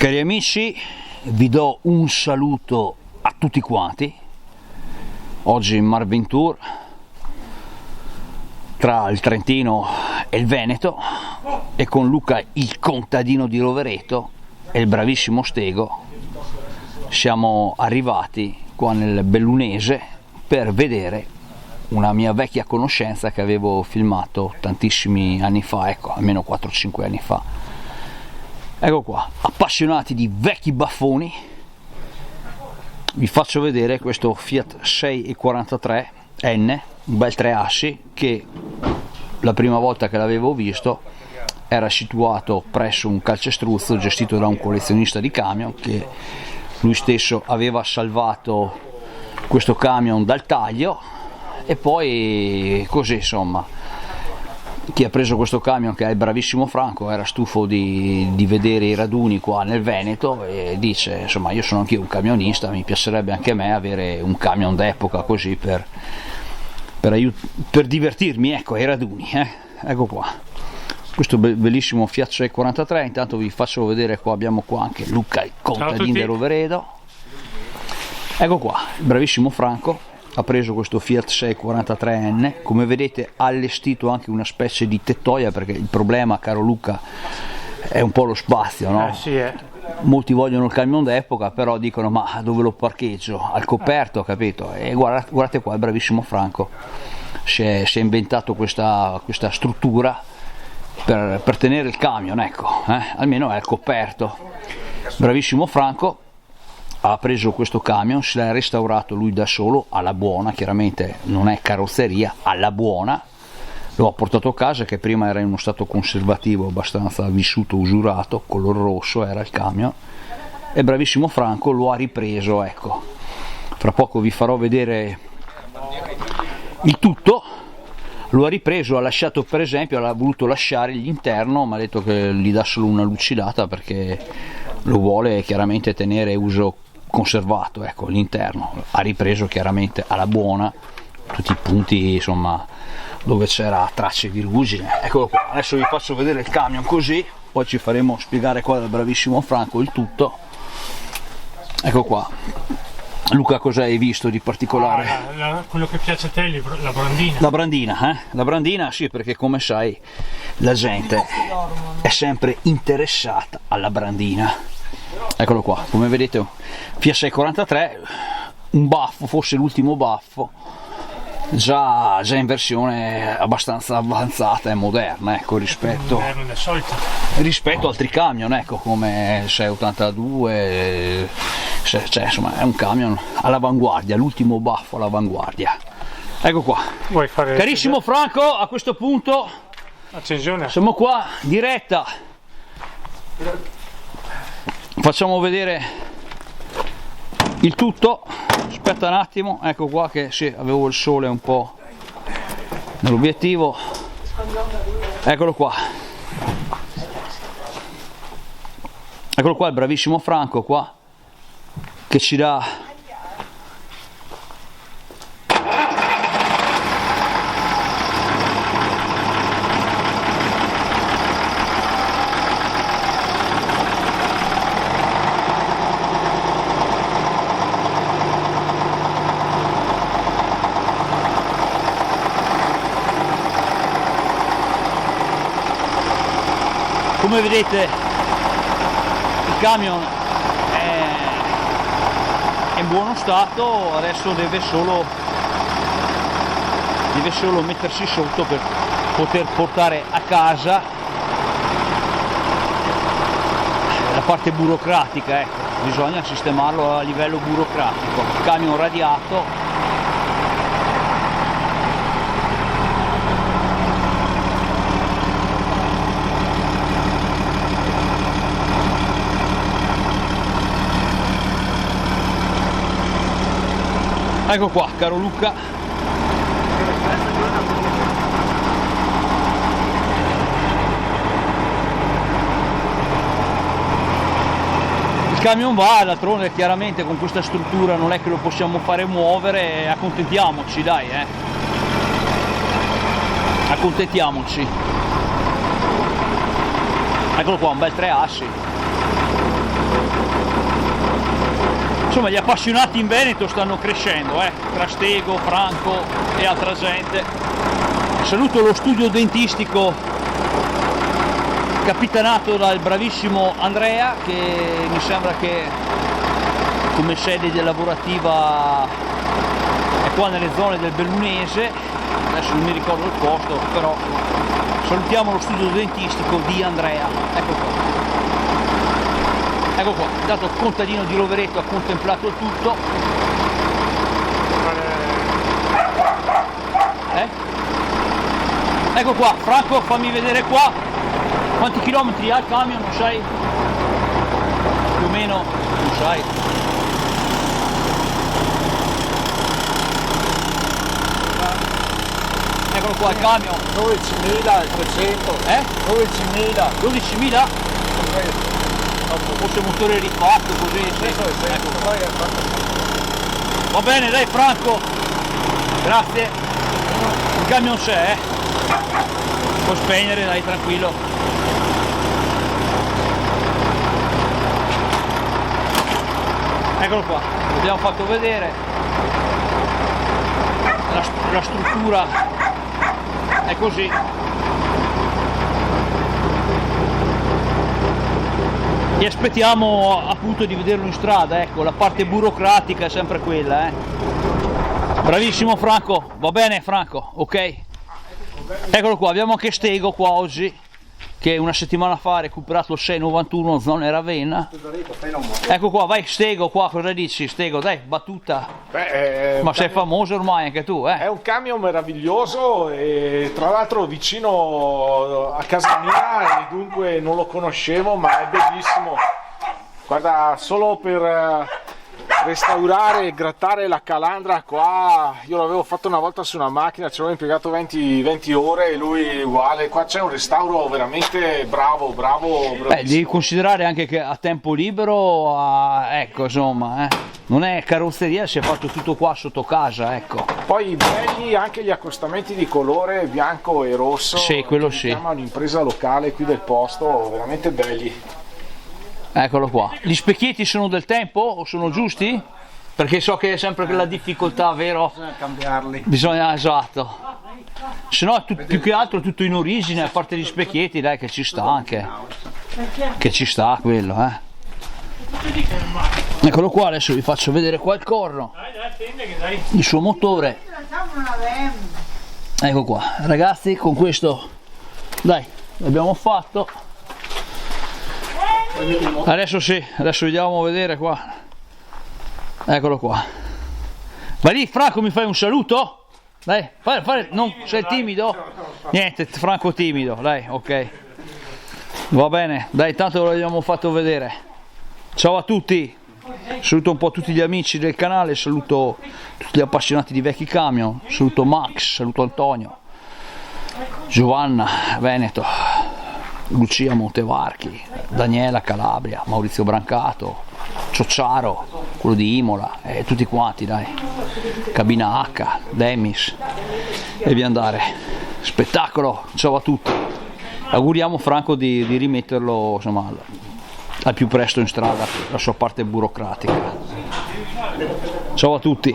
Cari amici, vi do un saluto a tutti quanti. Oggi in Mar Ventour, tra il Trentino e il Veneto, e con Luca il contadino di Rovereto e il bravissimo Stego siamo arrivati qua nel Bellunese per vedere una mia vecchia conoscenza che avevo filmato tantissimi anni fa, ecco, almeno 4-5 anni fa. Ecco qua, appassionati di vecchi baffoni, vi faccio vedere questo Fiat 643N, un bel 3 assi che la prima volta che l'avevo visto era situato presso un calcestruzzo gestito da un collezionista di camion, che lui stesso aveva salvato questo camion dal taglio, e poi così insomma chi ha preso questo camion, che è il bravissimo Franco, era stufo di vedere i raduni qua nel Veneto e dice insomma io sono anch'io un camionista, mi piacerebbe anche a me avere un camion d'epoca così per divertirmi, ecco, ai raduni, ecco qua questo bellissimo Fiat 643. Intanto vi faccio vedere, qua abbiamo qua anche Luca il contadino di Rovereto. Ecco qua, il bravissimo Franco ha preso questo Fiat 643N, come vedete ha allestito anche una specie di tettoia, perché il problema, caro Luca, è un po' lo spazio, no? Sì, Molti vogliono il camion d'epoca, però dicono ma dove lo parcheggio? Al coperto, capito? E guardate qua, il bravissimo Franco si è inventato questa struttura per tenere il camion, ecco, almeno è al coperto. Bravissimo Franco ha preso questo camion, se l'ha restaurato lui da solo, alla buona, chiaramente non è carrozzeria, alla buona, lo ha portato a casa, che prima era in uno stato conservativo abbastanza vissuto, usurato, color rosso era il camion, e bravissimo Franco lo ha ripreso, ecco. Fra poco vi farò vedere il tutto. Lo ha ripreso, ha lasciato, per esempio, ha voluto lasciare l'interno, ma ha detto che gli dà solo una lucidata perché lo vuole chiaramente tenere uso conservato, ecco, l'interno. Ha ripreso chiaramente alla buona tutti i punti, insomma, dove c'era tracce di ruggine. Eccolo qua, adesso vi faccio vedere il camion così, poi ci faremo spiegare qua dal bravissimo Franco il tutto. Ecco qua. Luca, cosa hai visto di particolare? Quello che piace a te, la brandina. La brandina, La brandina, sì, perché come sai la gente è sempre interessata alla brandina. Eccolo qua, come vedete, Fiat 643, un baffo, forse l'ultimo baffo, già in versione abbastanza avanzata e moderna, ecco, rispetto a altri camion, ecco, come 682, cioè insomma è un camion all'avanguardia, l'ultimo baffo all'avanguardia. Ecco qua, carissimo Franco, a questo punto accensione, siamo qua diretta, facciamo vedere il tutto. Aspetta un attimo, ecco qua che sì, avevo il sole un po' nell'obiettivo. Eccolo qua il bravissimo Franco qua che ci dà come vedete il camion è in buono stato, adesso deve solo mettersi sotto per poter portare a casa la parte burocratica, ecco, bisogna sistemarlo a livello burocratico. Il camion radiato, ecco qua, caro Luca, il camion va, d'altronde chiaramente con questa struttura non è che lo possiamo fare muovere, accontentiamoci, dai, accontentiamoci. Eccolo qua, un bel 3 assi. Insomma, gli appassionati in Veneto stanno crescendo, tra Stego, Franco e altra gente. Saluto lo studio dentistico capitanato dal bravissimo Andrea, che mi sembra che come sede lavorativa è qua nelle zone del Bellunese, adesso non mi ricordo il posto, però salutiamo lo studio dentistico di Andrea. Ecco qua, intanto il contadino di Rovereto ha contemplato il tutto. Ecco qua, Franco, fammi vedere qua quanti chilometri ha il camion, non sai? Più o meno, non sai. Eccolo qua il camion. 12.300. 12.000. 12.000? Forse motore rifatto così. Ecco. Va bene, dai Franco, grazie. Il camion c'è, puoi spegnere, dai, tranquillo. Eccolo qua, l'abbiamo fatto vedere la struttura è così. E aspettiamo appunto di vederlo in strada, ecco, la parte burocratica è sempre quella, Bravissimo Franco, va bene Franco, ok? Eccolo qua, abbiamo anche Stego qua oggi, che una settimana fa ha recuperato il 691 zona Ravenna. Ecco qua, vai Stego qua, cosa dici Stego? Dai, battuta. Ma sei famoso ormai anche tu, È un camion meraviglioso e tra l'altro vicino a casa mia e dunque non lo conoscevo, ma è bellissimo. Guarda, solo per restaurare e grattare la calandra qua, io l'avevo fatto una volta su una macchina, ci avevo impiegato 20 ore e lui uguale. Qua c'è un restauro veramente bravo. Devi considerare anche che a tempo libero, ecco, insomma, non è carrozzeria, si è fatto tutto qua sotto casa, ecco. Poi belli anche gli accostamenti di colore bianco e rosso. Sì, quello sì. Chiama un'impresa locale qui del posto, veramente belli. Eccolo qua. Gli specchietti sono del tempo o sono giusti? Perché so che è sempre la difficoltà, vero? Bisogna cambiarli. Bisogna, esatto. Se no più che altro tutto in origine, a parte gli specchietti, dai, che ci sta anche. Che ci sta quello, Eccolo qua, adesso vi faccio vedere qua il corno. Il suo motore. Ecco qua, ragazzi, con questo, dai, l'abbiamo fatto. Adesso sì, adesso vediamo a vedere qua. Eccolo qua. Vai lì Franco, mi fai un saluto? Dai, non sei timido? Niente, Franco timido, dai, ok. Va bene, dai, tanto l'abbiamo fatto vedere. Ciao a tutti. Saluto un po' tutti gli amici del canale, saluto tutti gli appassionati di vecchi camion, saluto Max, saluto Antonio, Giovanna Veneto, Lucia Montevarchi, Daniela Calabria, Maurizio Brancato, Ciocciaro, quello di Imola, tutti quanti, dai, Cabina H, Demis e via andare. Spettacolo, ciao a tutti. Auguriamo Franco di rimetterlo, insomma, al più presto in strada, la sua parte burocratica. Ciao a tutti.